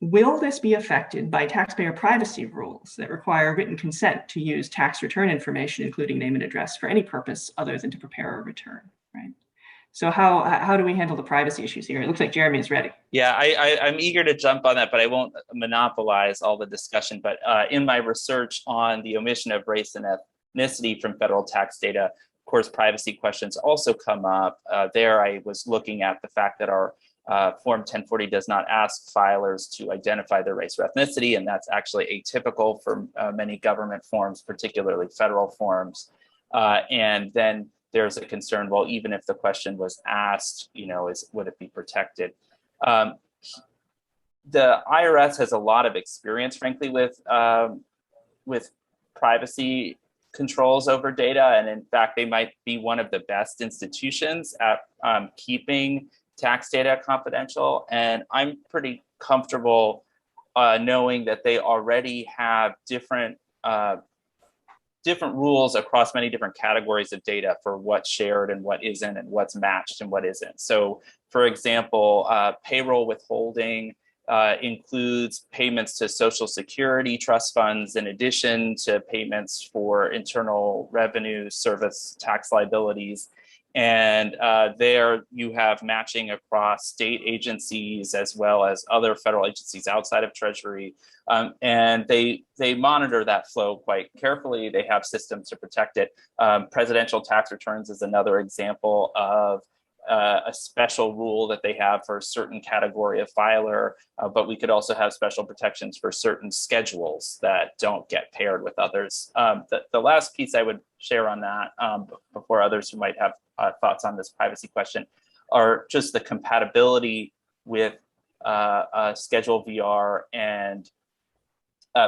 will this be affected by taxpayer privacy rules that require written consent to use tax return information, including name and address, for any purpose other than to prepare a return, right? So how do we handle the privacy issues here? It looks like Jeremy is ready. Yeah, I'm eager to jump on that, but I won't monopolize all the discussion. But in my research on the omission of race and ethnicity from federal tax data, of course, privacy questions also come up. There, I was looking at the fact that our Form 1040 does not ask filers to identify their race or ethnicity, and that's actually atypical for many government forms, particularly federal forms. And then there's a concern, well, even if the question was asked, would it be protected? The IRS has a lot of experience, frankly, with privacy controls over data. And in fact, they might be one of the best institutions at keeping tax data confidential. And I'm pretty comfortable knowing that they already have different rules across many different categories of data for what's shared and what isn't, and what's matched and what isn't. So, for example, payroll withholding includes payments to Social Security trust funds in addition to payments for Internal Revenue Service tax liabilities. And there you have matching across state agencies as well as other federal agencies outside of Treasury. And they monitor that flow quite carefully. They have systems to protect it. Presidential tax returns is another example of a special rule that they have for a certain category of filer, but we could also have special protections for certain schedules that don't get paired with others. The last piece I would share on that before others who might have thoughts on this privacy question are just the compatibility with Schedule VR and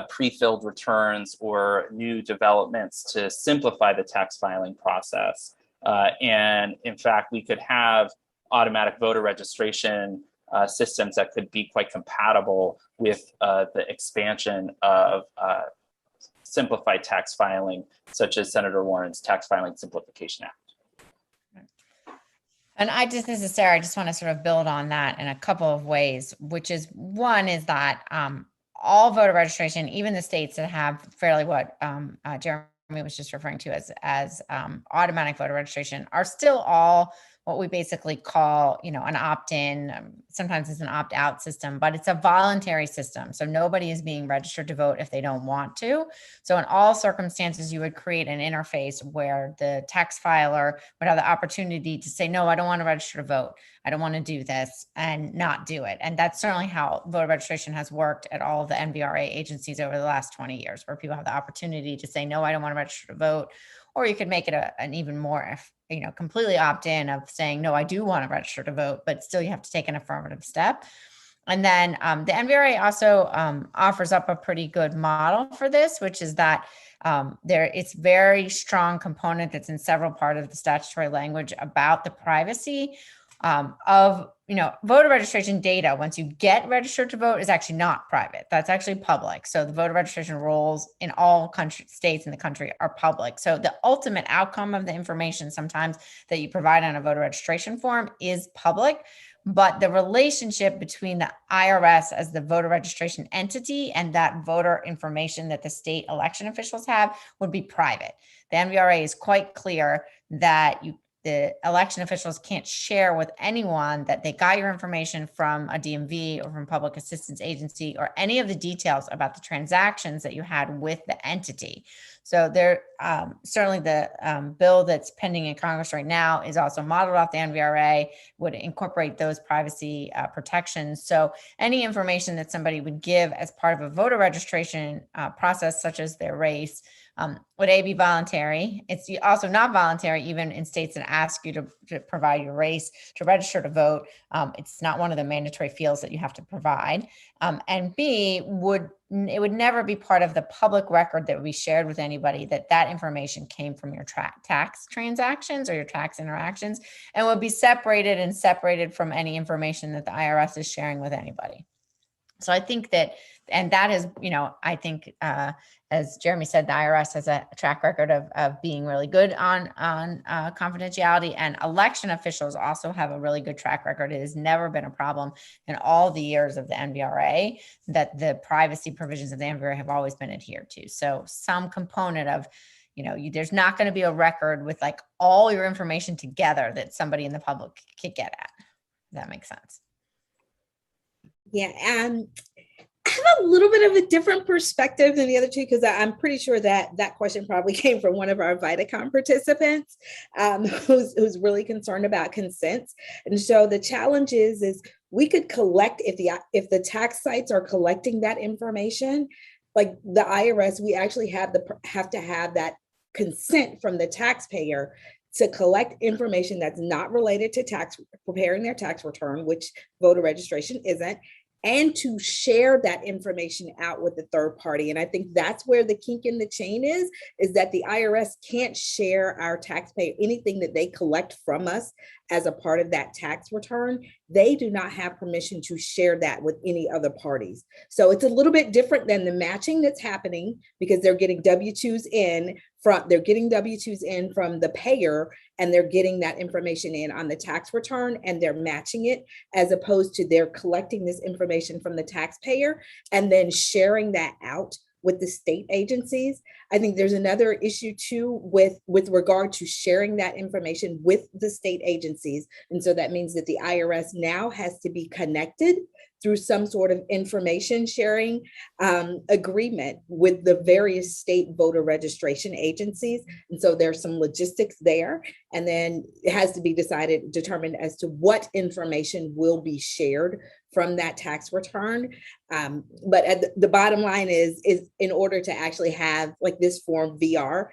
pre-filled returns or new developments to simplify the tax filing process. And in fact, we could have automatic voter registration systems that could be quite compatible with the expansion of simplified tax filing, such as Senator Warren's Tax Filing Simplification Act. And this is Sarah, I just want to sort of build on that in a couple of ways, which is one is that all voter registration, even the states that have fairly what Jeremy was just referring to as automatic voter registration, are still all what we basically call, an opt-in. Sometimes it's an opt-out system, but it's a voluntary system. So nobody is being registered to vote if they don't want to. So in all circumstances, you would create an interface where the tax filer would have the opportunity to say, no, I don't want to register to vote. I don't want to do this, and not do it. And that's certainly how voter registration has worked at all of the NVRA agencies over the last 20 years, where people have the opportunity to say, no, I don't want to register to vote. Or you could make it an even more, completely opt-in of saying, no, I do want to register to vote, but still you have to take an affirmative step. And then the NVRA also offers up a pretty good model for this, which is that it's very strong component that's in several parts of the statutory language about the privacy of voter registration data. Once you get registered to vote, is actually not private. That's actually public. So the voter registration rolls in all states in the country are public. So the ultimate outcome of the information sometimes that you provide on a voter registration form is public, but the relationship between the IRS as the voter registration entity and that voter information that the state election officials have would be private. The NVRA is quite clear that the election officials can't share with anyone that they got your information from a DMV or from public assistance agency or any of the details about the transactions that you had with the entity. So there, certainly the bill that's pending in Congress right now is also modeled off the NVRA, would incorporate those privacy protections. So any information that somebody would give as part of a voter registration process, such as their race, would A, be voluntary. It's also not voluntary, even in states that ask you to provide your race to register to vote. It's not one of the mandatory fields that you have to provide. And B, it would never be part of the public record that would be shared with anybody that information came from your tax transactions or your tax interactions, and would be separated from any information that the IRS is sharing with anybody. So I think that is, I think, as Jeremy said, the IRS has a track record of being really good on confidentiality, and election officials also have a really good track record. It has never been a problem in all the years of the NVRA that the privacy provisions of the NVRA have always been adhered to. So some component of, there's not going to be a record with like all your information together that somebody in the public could get at. Does that make sense? Yeah. I have a little bit of a different perspective than the other two, because I'm pretty sure that question probably came from one of our VITACon participants, who's really concerned about consents. And so the challenge is we could collect, if the tax sites are collecting that information, like the IRS, we actually have to have that consent from the taxpayer to collect information that's not related to preparing their tax return, which voter registration isn't, and to share that information out with the third party. And I think that's where the kink in the chain is that the IRS can't share our taxpayer, anything that they collect from us as a part of that tax return. They do not have permission to share that with any other parties. So it's a little bit different than the matching that's happening, because they're getting W-2s in from the payer, and they're getting that information in on the tax return, and they're matching it, as opposed to they're collecting this information from the taxpayer and then sharing that out with the state agencies. I think there's another issue too with regard to sharing that information with the state agencies. And so that means that the IRS now has to be connected through some sort of information sharing agreement with the various state voter registration agencies. And so there's some logistics there. And then it has to be determined as to what information will be shared from that tax return. But the bottom line is in order to actually have like this form VR,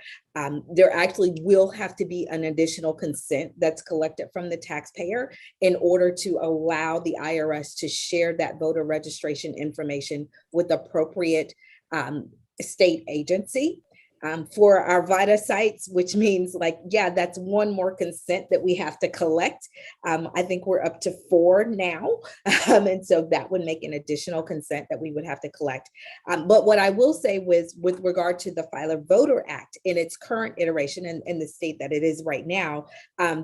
there actually will have to be an additional consent that's collected from the taxpayer in order to allow the IRS to share that voter registration information with appropriate state agency. For our VITA sites, which means that's one more consent that we have to collect. I think we're up to 4 now. And so that would make an additional consent that we would have to collect. But what I will say with regard to the Filer Voter Act in its current iteration and in the state that it is right now,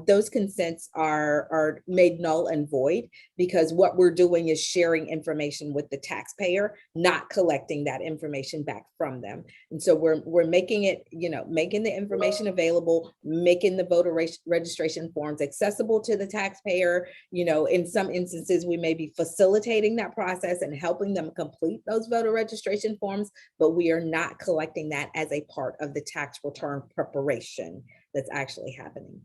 those consents are made null and void, because what we're doing is sharing information with the taxpayer, not collecting that information back from them. And so we're making the information available, making the voter registration forms accessible to the taxpayer. In some instances, we may be facilitating that process and helping them complete those voter registration forms, but we are not collecting that as a part of the tax return preparation that's actually happening.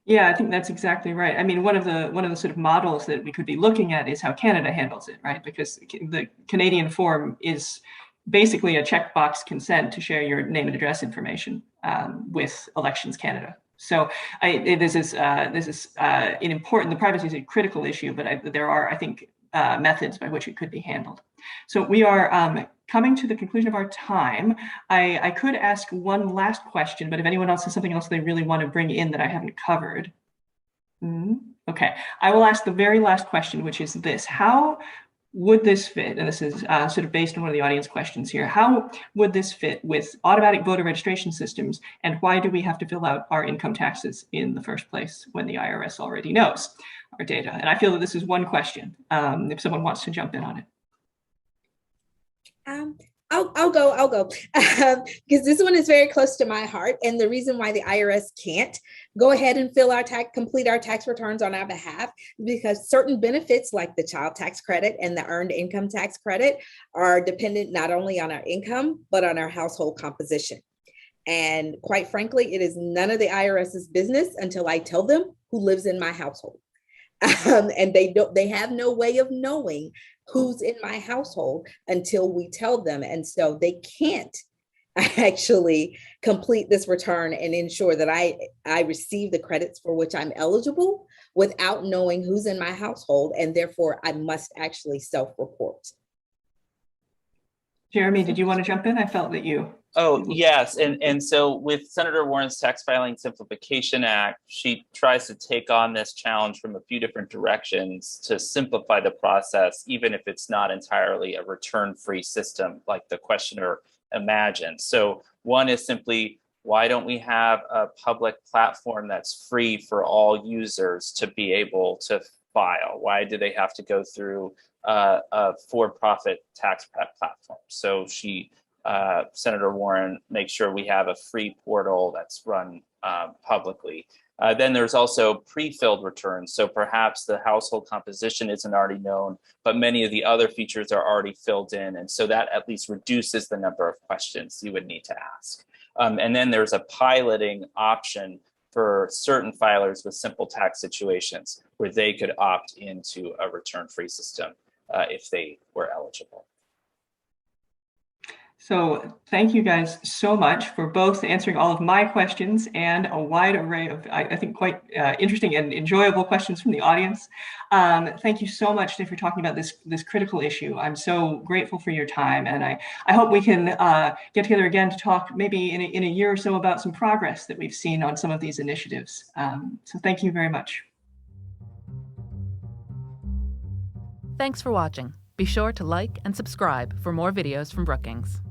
Yeah, I think that's exactly right. I mean, one of the sort of models that we could be looking at is how Canada handles it, right? Because the Canadian form is basically a checkbox consent to share your name and address information with Elections Canada. So this is an important. The privacy is a critical issue, but there are, I think, methods by which it could be handled. So we are coming to the conclusion of our time. I could ask one last question, but if anyone else has something else they really want to bring in that I haven't covered. Okay, I will ask the very last question, which is this: how would this fit? And this is sort of based on one of the audience questions here. How would this fit with automatic voter registration systems? And why do we have to fill out our income taxes in the first place when the IRS already knows our data? And I feel that this is one question, if someone wants to jump in on it. I'll go because this one is very close to my heart. And the reason why the IRS can't go ahead and complete our tax returns on our behalf, because certain benefits like the child tax credit and the earned income tax credit are dependent not only on our income, but on our household composition. And quite frankly, it is none of the IRS's business until I tell them who lives in my household. And they have no way of knowing who's in my household until we tell them. And so they can't actually complete this return and ensure that I receive the credits for which I'm eligible without knowing who's in my household. And therefore I must actually self-report. Jeremy, did you want to jump in? I felt that you. Oh, yes. And so with Senator Warren's Tax Filing Simplification Act, she tries to take on this challenge from a few different directions to simplify the process, even if it's not entirely a return-free system like the questioner imagined. So one is simply, why don't we have a public platform that's free for all users to be able to file? Why do they have to go through a for-profit tax prep platform? So she Senator Warren make sure we have a free portal that's run publicly. Then there's also pre-filled returns. So perhaps the household composition isn't already known, but many of the other features are already filled in. And so that at least reduces the number of questions you would need to ask. And then there's a piloting option for certain filers with simple tax situations where they could opt into a return-free system if they were eligible. So thank you guys so much for both answering all of my questions and a wide array of, I think, quite interesting and enjoyable questions from the audience. Thank you so much for talking about this critical issue. I'm so grateful for your time, and I hope we can get together again to talk maybe in a year or so about some progress that we've seen on some of these initiatives. So thank you very much. Thanks for watching. Be sure to like and subscribe for more videos from Brookings.